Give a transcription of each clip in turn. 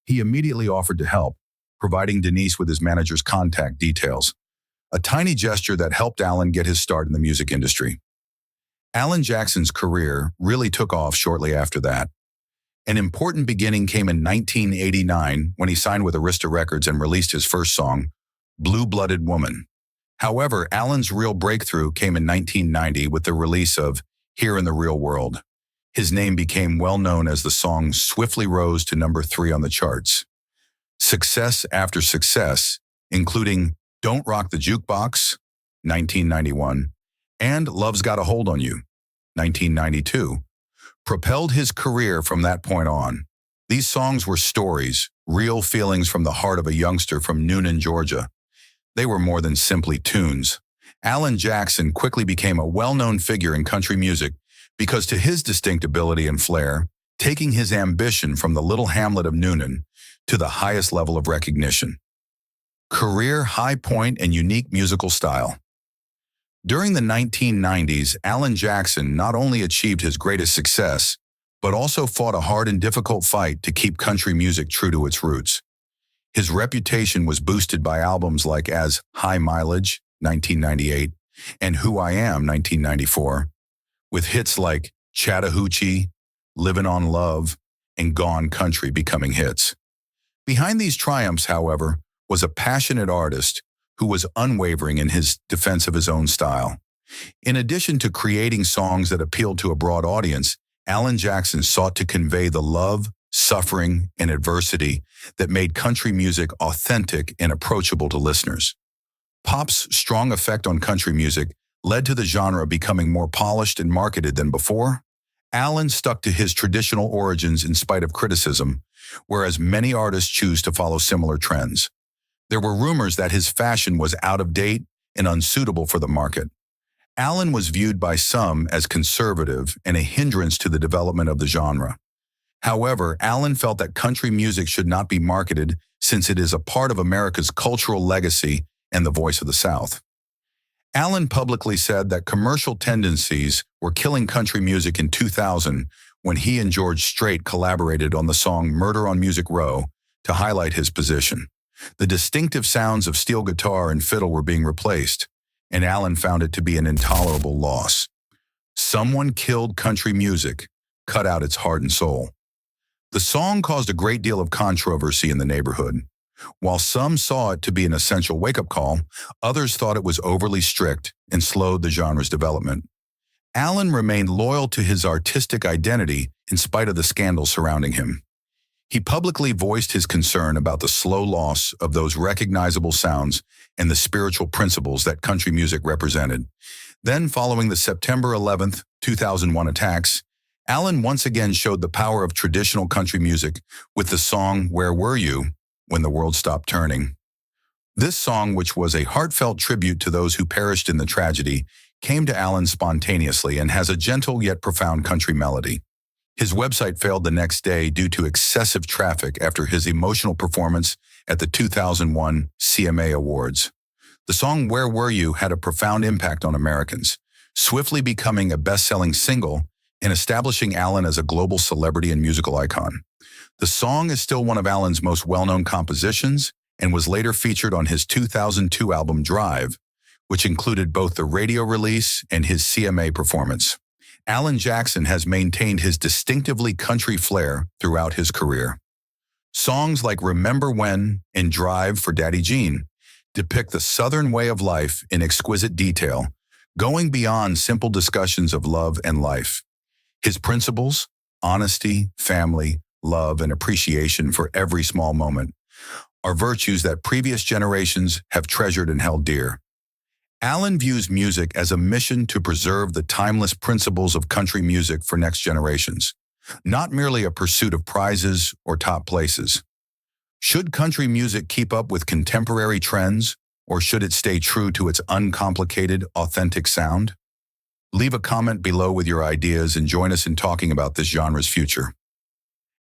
He immediately offered to help, providing Denise with his manager's contact details, a tiny gesture that helped Alan get his start in the music industry. Alan Jackson's career really took off shortly after that. An important beginning came in 1989 when he signed with Arista Records and released his first song, Blue-Blooded Woman. However, Alan's real breakthrough came in 1990 with the release of Here in the Real World. His name became well known as the song swiftly rose to number 3 on the charts. Success after success, including Don't Rock the Jukebox, 1991, and Love's Got a Hold on You, 1992, propelled his career from that point on. These songs were stories, real feelings from the heart of a youngster from Noonan, Georgia. They were more than simply tunes. Alan Jackson quickly became a well-known figure in country music because to his distinct ability and flair, taking his ambition from the little hamlet of Noonan to the highest level of recognition. Career high point and unique musical style. During the 1990s, Alan Jackson not only achieved his greatest success, but also fought a hard and difficult fight to keep country music true to its roots. His reputation was boosted by albums like As High Mileage, 1998, and Who I Am, 1994, with hits like Chattahoochee, Livin' on Love, and Gone Country becoming hits. Behind these triumphs, however, was a passionate artist who was unwavering in his defense of his own style. In addition to creating songs that appealed to a broad audience, Alan Jackson sought to convey the love, suffering, and adversity that made country music authentic and approachable to listeners. Pop's strong effect on country music led to the genre becoming more polished and marketed than before. Alan stuck to his traditional origins in spite of criticism, whereas many artists choose to follow similar trends. There were rumors that his fashion was out of date and unsuitable for the market. Alan was viewed by some as conservative and a hindrance to the development of the genre. However, Alan felt that country music should not be marketed since it is a part of America's cultural legacy and the voice of the South. Alan publicly said that commercial tendencies were killing country music in 2000 when he and George Strait collaborated on the song Murder on Music Row to highlight his position. The distinctive sounds of steel guitar and fiddle were being replaced, and Alan found it to be an intolerable loss. Someone killed country music, cut out its heart and soul. The song caused a great deal of controversy in the neighborhood. While some saw it to be an essential wake-up call, others thought it was overly strict and slowed the genre's development. Alan remained loyal to his artistic identity in spite of the scandal surrounding him. He publicly voiced his concern about the slow loss of those recognizable sounds and the spiritual principles that country music represented. Then, following the September 11, 2001 attacks, Alan once again showed the power of traditional country music with the song Where Were You When the World Stopped Turning. This song, which was a heartfelt tribute to those who perished in the tragedy, came to Alan spontaneously and has a gentle yet profound country melody. His website failed the next day due to excessive traffic after his emotional performance at the 2001 CMA Awards. The song Where Were You had a profound impact on Americans, swiftly becoming a best-selling single and establishing Alan as a global celebrity and musical icon. The song is still one of Alan's most well-known compositions and was later featured on his 2002 album Drive, which included both the radio release and his CMA performance. Alan Jackson has maintained his distinctively country flair throughout his career. Songs like Remember When and Drive for Daddy Jean depict the Southern way of life in exquisite detail, going beyond simple discussions of love and life. His principles, honesty, family, love, and appreciation for every small moment, are virtues that previous generations have treasured and held dear. Alan views music as a mission to preserve the timeless principles of country music for next generations, not merely a pursuit of prizes or top places. Should country music keep up with contemporary trends, or should it stay true to its uncomplicated, authentic sound? Leave a comment below with your ideas and join us in talking about this genre's future.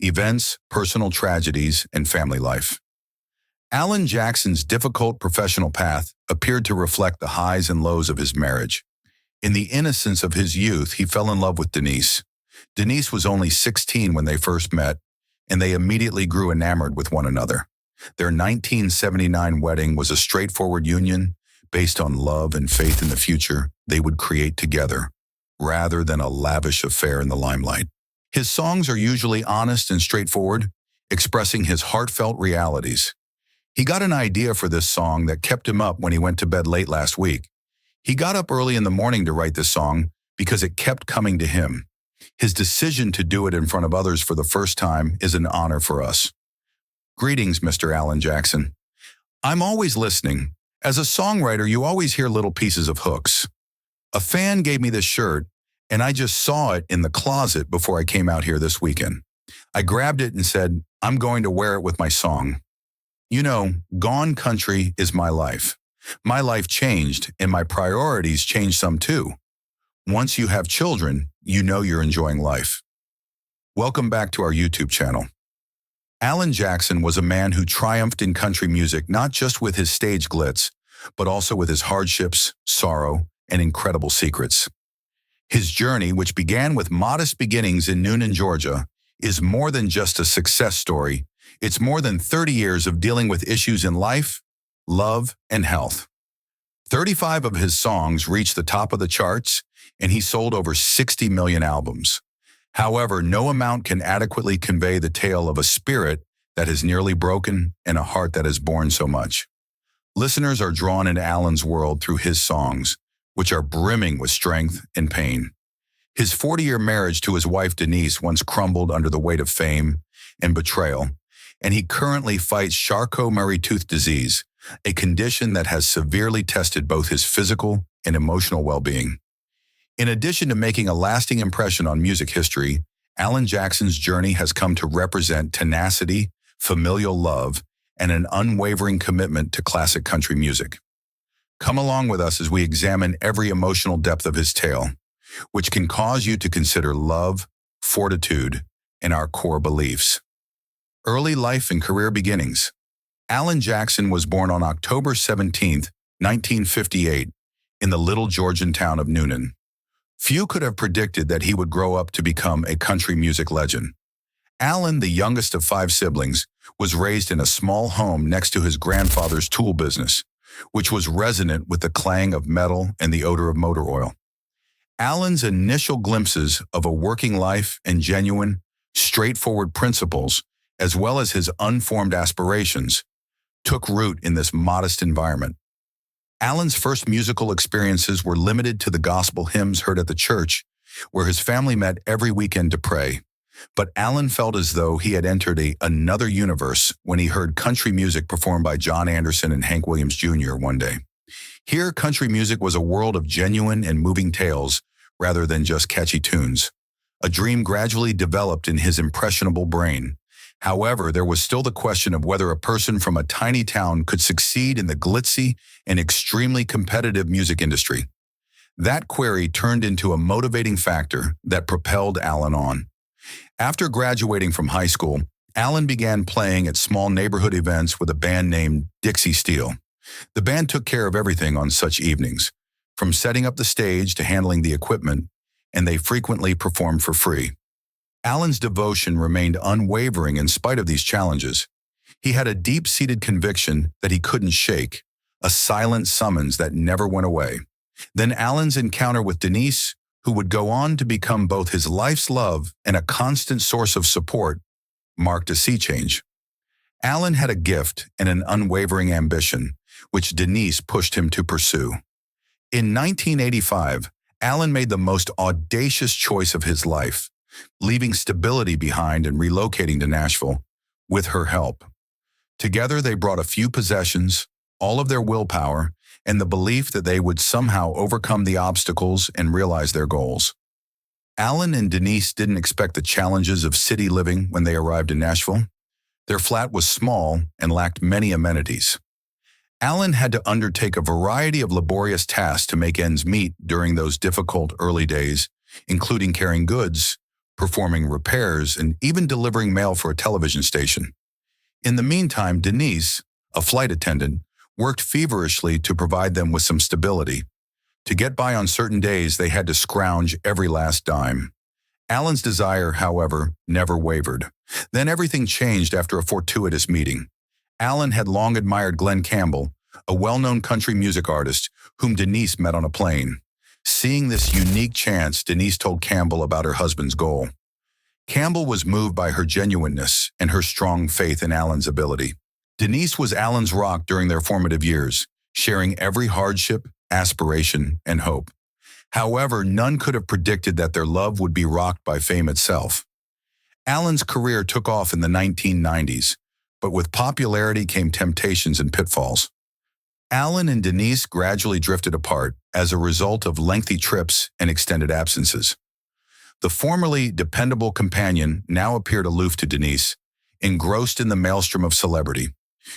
Events, personal tragedies, and family life. Alan Jackson's difficult professional path appeared to reflect the highs and lows of his marriage. In the innocence of his youth, he fell in love with Denise. Denise was only 16 when they first met, and they immediately grew enamored with one another. Their 1979 wedding was a straightforward union based on love and faith in the future they would create together, rather than a lavish affair in the limelight. His songs are usually honest and straightforward, expressing his heartfelt realities. He got an idea for this song that kept him up when he went to bed late last week. He got up early in the morning to write this song because it kept coming to him. His decision to do it in front of others for the first time is an honor for us. Greetings, Mr. Alan Jackson. I'm always listening. As a songwriter, you always hear little pieces of hooks. A fan gave me this shirt, and I just saw it in the closet before I came out here this weekend. I grabbed it and said, I'm going to wear it with my song. You know, Gone Country is my life. My life changed, and my priorities changed some too. Once you have children, you know you're enjoying life. Welcome back to our YouTube channel. Alan Jackson was a man who triumphed in country music not just with his stage glitz, but also with his hardships, sorrow, and incredible secrets. His journey, which began with modest beginnings in Noonan, Georgia, is more than just a success story. It's more than 30 years of dealing with issues in life, love, and health. 35 of his songs reached the top of the charts, and he sold over 60 million albums. However, no amount can adequately convey the tale of a spirit that is nearly broken and a heart that has borne so much. Listeners are drawn into Alan's world through his songs, which are brimming with strength and pain. His 40-year marriage to his wife Denise once crumbled under the weight of fame and betrayal, and he currently fights Charcot-Marie-Tooth disease, a condition that has severely tested both his physical and emotional well-being. In addition to making a lasting impression on music history, Alan Jackson's journey has come to represent tenacity, familial love, and an unwavering commitment to classic country music. Come along with us as we examine every emotional depth of his tale, which can cause you to consider love, fortitude, and our core beliefs. Early life and career beginnings. Alan Jackson was born on October 17, 1958, in the little Georgian town of Noonan. Few could have predicted that he would grow up to become a country music legend. Alan, the youngest of 5 siblings, was raised in a small home next to his grandfather's tool business, which was resonant with the clang of metal and the odor of motor oil. Alan's initial glimpses of a working life and genuine, straightforward principles, as well as his unformed aspirations, took root in this modest environment. Alan's first musical experiences were limited to the gospel hymns heard at the church, where his family met every weekend to pray. But Alan felt as though he had entered another universe when he heard country music performed by John Anderson and Hank Williams Jr. one day. Here, country music was a world of genuine and moving tales rather than just catchy tunes. A dream gradually developed in his impressionable brain. However, there was still the question of whether a person from a tiny town could succeed in the glitzy and extremely competitive music industry. That query turned into a motivating factor that propelled Alan on. After graduating from high school, Alan began playing at small neighborhood events with a band named Dixie Steel. The band took care of everything on such evenings, from setting up the stage to handling the equipment, and they frequently performed for free. Alan's devotion remained unwavering in spite of these challenges. He had a deep-seated conviction that he couldn't shake, a silent summons that never went away. Then Alan's encounter with Denise, who would go on to become both his life's love and a constant source of support, marked a sea change. Alan had a gift and an unwavering ambition, which Denise pushed him to pursue. In 1985, Alan made the most audacious choice of his life, leaving stability behind and relocating to Nashville with her help. Together, they brought a few possessions, all of their willpower, and the belief that they would somehow overcome the obstacles and realize their goals. Alan and Denise didn't expect the challenges of city living when they arrived in Nashville. Their flat was small and lacked many amenities. Alan had to undertake a variety of laborious tasks to make ends meet during those difficult early days, including carrying goods, performing repairs, and even delivering mail for a television station. In the meantime, Denise, a flight attendant, worked feverishly to provide them with some stability. To get by on certain days, they had to scrounge every last dime. Alan's desire, however, never wavered. Then everything changed after a fortuitous meeting. Alan had long admired Glenn Campbell, a well-known country music artist whom Denise met on a plane. Seeing this unique chance, Denise told Campbell about her husband's goal. Campbell was moved by her genuineness and her strong faith in Alan's ability. Denise was Alan's rock during their formative years, sharing every hardship, aspiration, and hope. However, none could have predicted that their love would be rocked by fame itself. Alan's career took off in the 1990s, but with popularity came temptations and pitfalls. Alan and Denise gradually drifted apart as a result of lengthy trips and extended absences. The formerly dependable companion now appeared aloof to Denise, engrossed in the maelstrom of celebrity.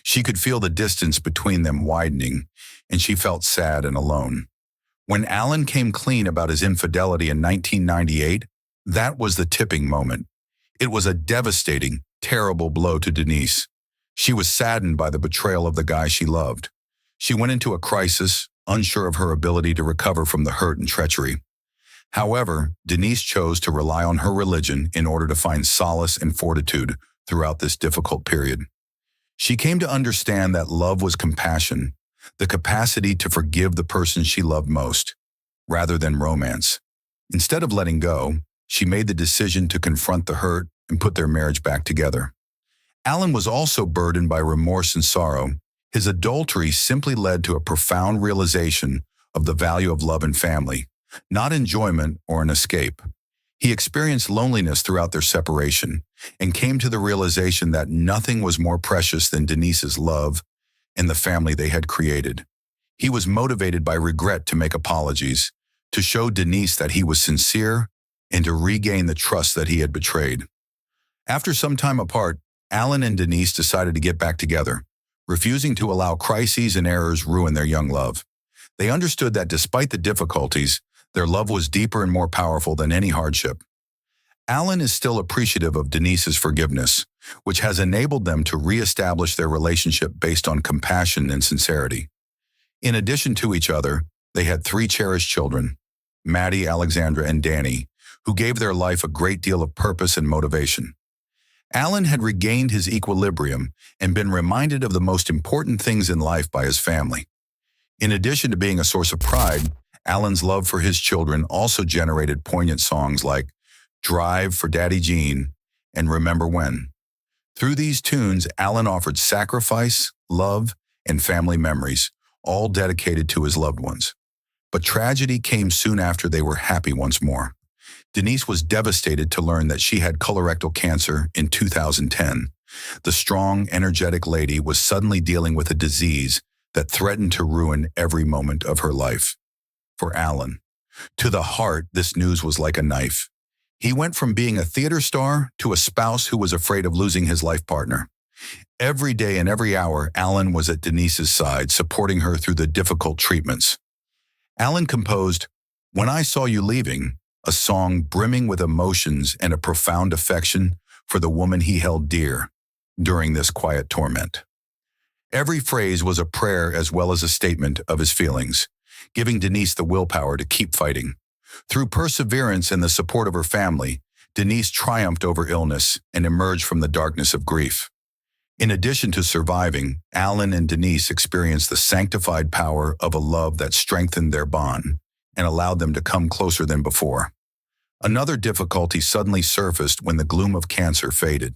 She could feel the distance between them widening, and she felt sad and alone. When Alan came clean about his infidelity in 1998, that was the tipping moment. It was a devastating, terrible blow to Denise. She was saddened by the betrayal of the guy she loved. She went into a crisis, unsure of her ability to recover from the hurt and treachery. However, Denise chose to rely on her religion in order to find solace and fortitude throughout this difficult period. She came to understand that love was compassion, the capacity to forgive the person she loved most, rather than romance. Instead of letting go, she made the decision to confront the hurt and put their marriage back together. Alan was also burdened by remorse and sorrow. His adultery simply led to a profound realization of the value of love and family, not enjoyment or an escape. He experienced loneliness throughout their separation and came to the realization that nothing was more precious than Denise's love and the family they had created. He was motivated by regret to make apologies, to show Denise that he was sincere, and to regain the trust that he had betrayed. After some time apart, Alan and Denise decided to get back together, refusing to allow crises and errors ruin their young love. They understood that despite the difficulties, their love was deeper and more powerful than any hardship. Alan is still appreciative of Denise's forgiveness, which has enabled them to reestablish their relationship based on compassion and sincerity. In addition to each other, they had 3 cherished children, Maddie, Alexandra, and Danny, who gave their life a great deal of purpose and motivation. Alan had regained his equilibrium and been reminded of the most important things in life by his family. In addition to being a source of pride, Alan's love for his children also generated poignant songs like Drive for Daddy Jean and Remember When. Through these tunes, Alan offered sacrifice, love, and family memories, all dedicated to his loved ones. But tragedy came soon after they were happy once more. Denise was devastated to learn that she had colorectal cancer in 2010. The strong, energetic lady was suddenly dealing with a disease that threatened to ruin every moment of her life. For Alan, to the heart, this news was like a knife. He went from being a theater star to a spouse who was afraid of losing his life partner. Every day and every hour, Alan was at Denise's side, supporting her through the difficult treatments. Alan composed When I Saw You Leaving, a song brimming with emotions and a profound affection for the woman he held dear during this quiet torment. Every phrase was a prayer as well as a statement of his feelings, giving Denise the willpower to keep fighting. Through perseverance and the support of her family, Denise triumphed over illness and emerged from the darkness of grief. In addition to surviving, Alan and Denise experienced the sanctified power of a love that strengthened their bond and allowed them to come closer than before. Another difficulty suddenly surfaced when the gloom of cancer faded.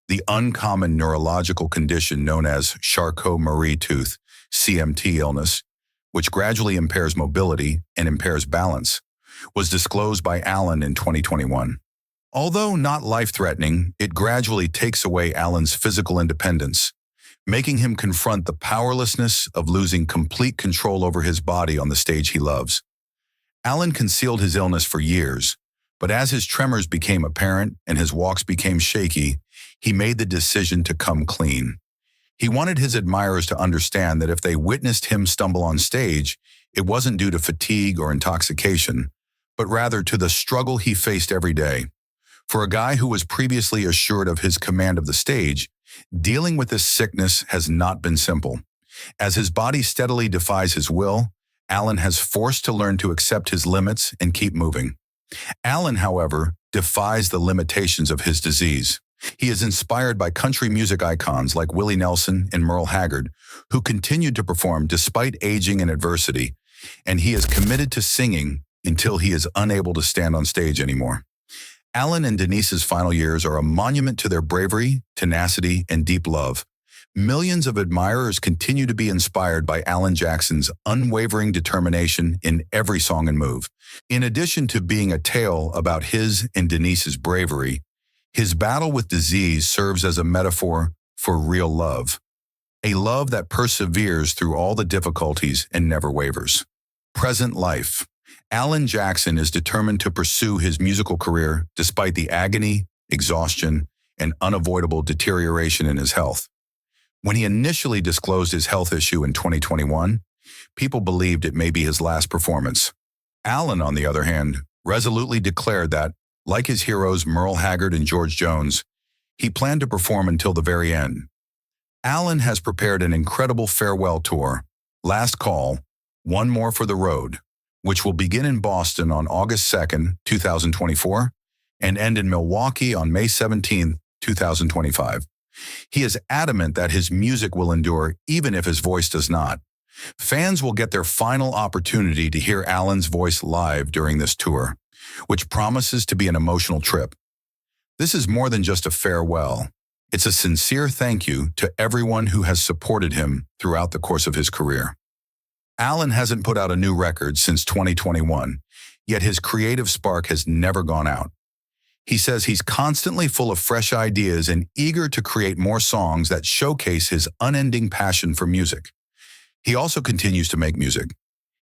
The uncommon neurological condition known as Charcot-Marie-Tooth (CMT) illness, which gradually impairs mobility and impairs balance, was disclosed by Alan in 2021. Although not life-threatening, it gradually takes away Alan's physical independence, making him confront the powerlessness of losing complete control over his body on the stage he loves. Alan concealed his illness for years, but as his tremors became apparent and his walks became shaky, he made the decision to come clean. He wanted his admirers to understand that if they witnessed him stumble on stage, it wasn't due to fatigue or intoxication, but rather to the struggle he faced every day. For a guy who was previously assured of his command of the stage, dealing with this sickness has not been simple. As his body steadily defies his will, Alan has forced to learn to accept his limits and keep moving. Alan, however, defies the limitations of his disease. He is inspired by country music icons like Willie Nelson and Merle Haggard, who continued to perform despite aging and adversity, and he is committed to singing until he is unable to stand on stage anymore. Alan and Denise's final years are a monument to their bravery, tenacity, and deep love. Millions of admirers continue to be inspired by Alan Jackson's unwavering determination in every song and move. In addition to being a tale about his and Denise's bravery, his battle with disease serves as a metaphor for real love, a love that perseveres through all the difficulties and never wavers. Present life. Alan Jackson is determined to pursue his musical career despite the agony, exhaustion, and unavoidable deterioration in his health. When he initially disclosed his health issue in 2021, people believed it may be his last performance. Alan, on the other hand, resolutely declared that, like his heroes Merle Haggard and George Jones, he planned to perform until the very end. Alan has prepared an incredible farewell tour, Last Call, One More for the Road, which will begin in Boston on August 2nd, 2024, and end in Milwaukee on May 17th, 2025. He is adamant that his music will endure even if his voice does not. Fans will get their final opportunity to hear Alan's voice live during this tour, which promises to be an emotional trip. This is more than just a farewell. It's a sincere thank you to everyone who has supported him throughout the course of his career. Alan hasn't put out a new record since 2021, yet his creative spark has never gone out. He says he's constantly full of fresh ideas and eager to create more songs that showcase his unending passion for music. He also continues to make music.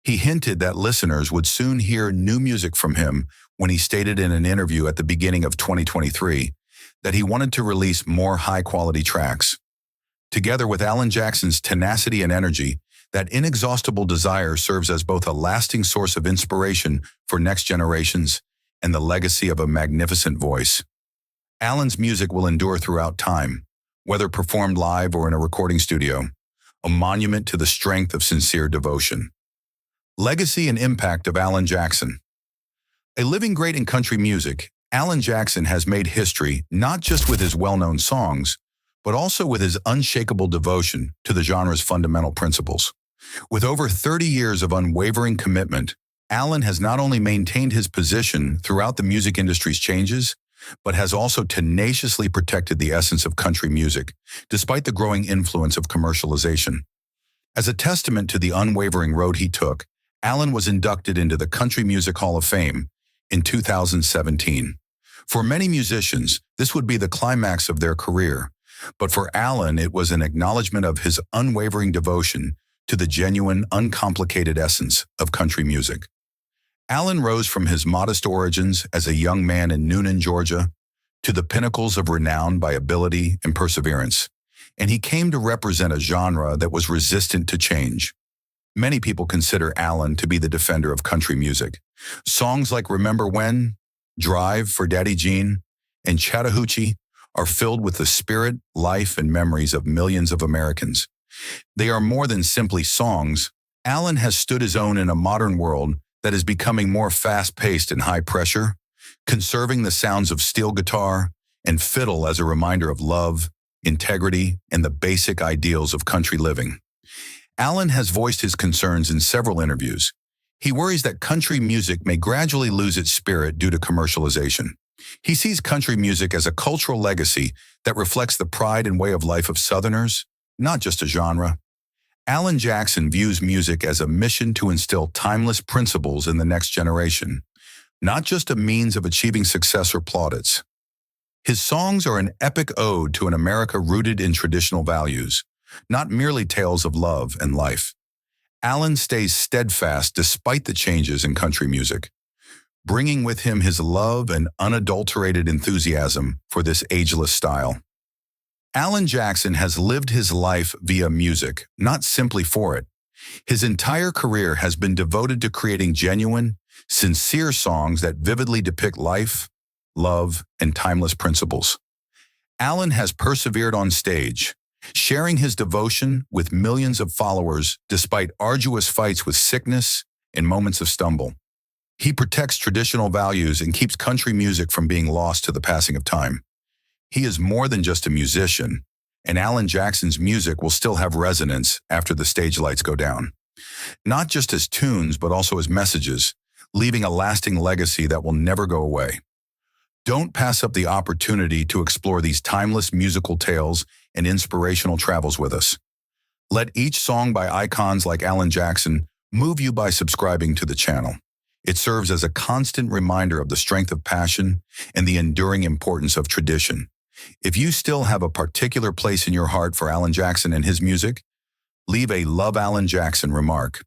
He hinted that listeners would soon hear new music from him when he stated in an interview at the beginning of 2023 that he wanted to release more high-quality tracks. Together with Alan Jackson's tenacity and energy, that inexhaustible desire serves as both a lasting source of inspiration for next generations and the legacy of a magnificent voice. Alan's music will endure throughout time, whether performed live or in a recording studio, a monument to the strength of sincere devotion. Legacy and impact of Alan Jackson. A living great in country music, Alan Jackson has made history not just with his well-known songs, but also with his unshakable devotion to the genre's fundamental principles. With over 30 years of unwavering commitment, Alan has not only maintained his position throughout the music industry's changes, but has also tenaciously protected the essence of country music, despite the growing influence of commercialization. As a testament to the unwavering road he took, Alan was inducted into the Country Music Hall of Fame in 2017. For many musicians, this would be the climax of their career, but for Alan, it was an acknowledgement of his unwavering devotion to the genuine, uncomplicated essence of country music. Alan rose from his modest origins as a young man in Noonan, Georgia, to the pinnacles of renown by ability and perseverance, and he came to represent a genre that was resistant to change. Many people consider Alan to be the defender of country music. Songs like Remember When, Drive for Daddy Jean, and Chattahoochee are filled with the spirit, life, and memories of millions of Americans. They are more than simply songs. Alan has stood his own in a modern world that is becoming more fast-paced and high-pressure, conserving the sounds of steel guitar and fiddle as a reminder of love, integrity, and the basic ideals of country living. Alan has voiced his concerns in several interviews. He worries that country music may gradually lose its spirit due to commercialization. He sees country music as a cultural legacy that reflects the pride and way of life of Southerners, not just a genre. Alan Jackson views music as a mission to instill timeless principles in the next generation, not just a means of achieving success or plaudits. His songs are an epic ode to an America rooted in traditional values, not merely tales of love and life. Alan stays steadfast despite the changes in country music, bringing with him his love and unadulterated enthusiasm for this ageless style. Alan Jackson has lived his life via music, not simply for it. His entire career has been devoted to creating genuine, sincere songs that vividly depict life, love, and timeless principles. Alan has persevered on stage, sharing his devotion with millions of followers despite arduous fights with sickness and moments of stumble. He protects traditional values and keeps country music from being lost to the passing of time. He is more than just a musician, and Alan Jackson's music will still have resonance after the stage lights go down. Not just as tunes, but also as messages, leaving a lasting legacy that will never go away. Don't pass up the opportunity to explore these timeless musical tales and inspirational travels with us. Let each song by icons like Alan Jackson move you by subscribing to the channel. It serves as a constant reminder of the strength of passion and the enduring importance of tradition. If you still have a particular place in your heart for Alan Jackson and his music, leave a Love Alan Jackson remark.